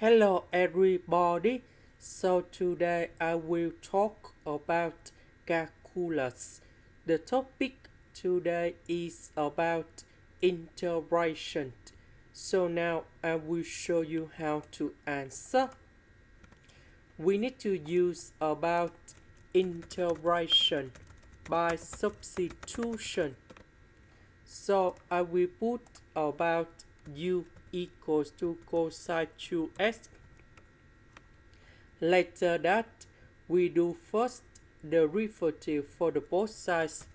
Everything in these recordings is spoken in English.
Hello everybody. So today I will talk about calculus. The topic today is about integration. So now I will show you how to answer. We need to use about integration by substitution. So I will put about u equals to cos2x. Later that, we do first the derivative for the both sides,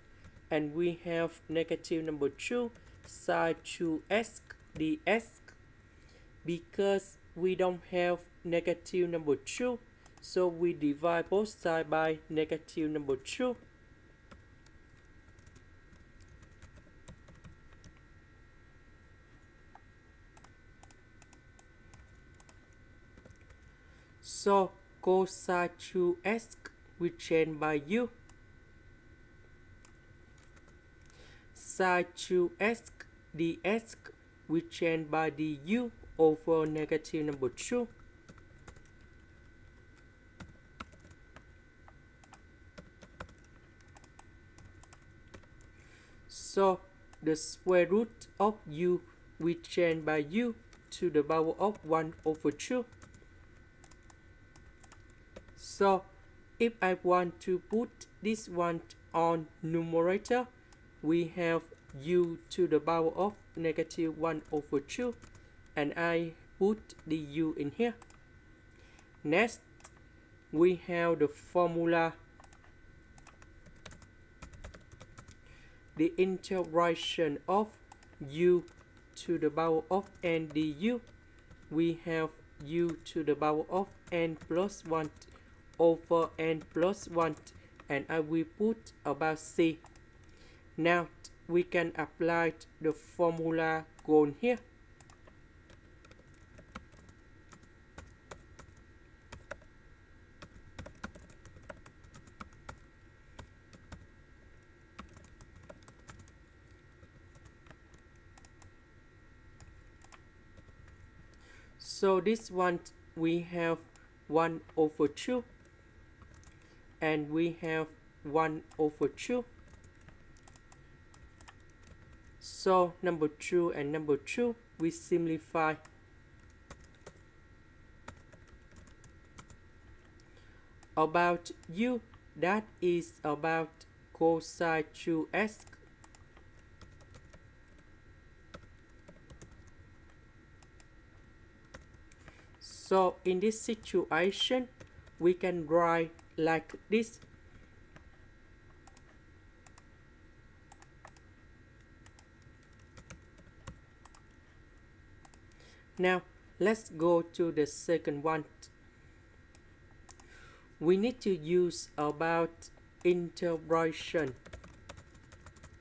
and we have negative number 2 sin2x dx. Because we don't have negative number 2, so we divide both sides by negative number 2. So cos2x we change by u. Sin2x dx we change by du over negative number 2. So the square root of u we change by u to the power of 1 over 2. So if I want to put this one on numerator, we have u to the power of negative 1 over 2, and I put the u in here. Next, we have the formula. The integration of u to the power of n du, we have u to the power of n plus 1 over n plus 1, and I will put about c. Now we can apply the formula goal here. So this one we have 1 over 2, and we have 1 over 2. So number 2 and number 2 we simplify. About u, that is about cos2x. So in this situation, we can write like this. Now let's go to the second one. We need to use about integration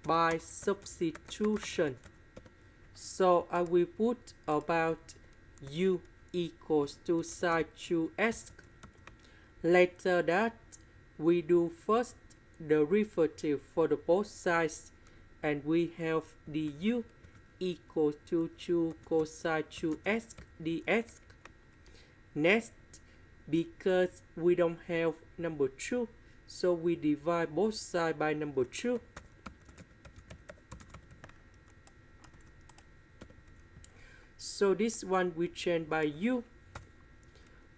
by substitution. So I will put about u equals to sin2x. Later that, we do first the derivative for the both sides, and we have du equals to 2 cos2x dx. Next, because we don't have number 2, so we divide both sides by number 2. So this one we change by u.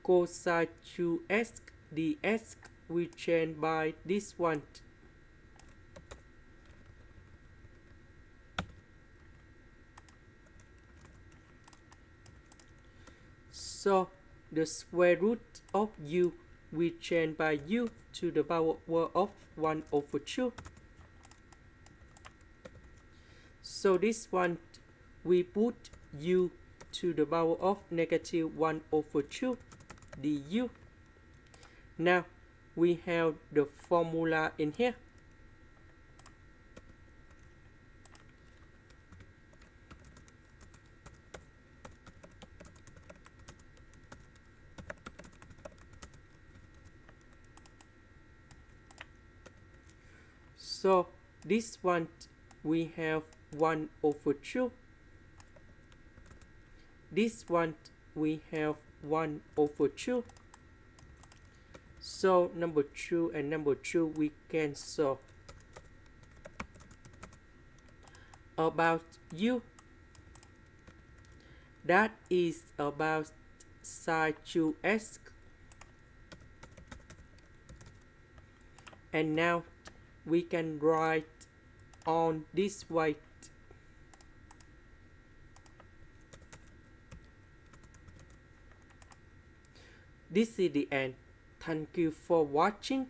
Cos2x dx we change by this one. So the square root of u we change by u to the power of 1 over 2. So this one we put u to the power of negative 1 over 2 du. Now we have the formula in here. So this one we have 1 over 2. This one we have 1 over 2. So number 2 and number 2 we cancel. About u, that is about sin2x. And now we can write on this way. This is the end. Thank you for watching.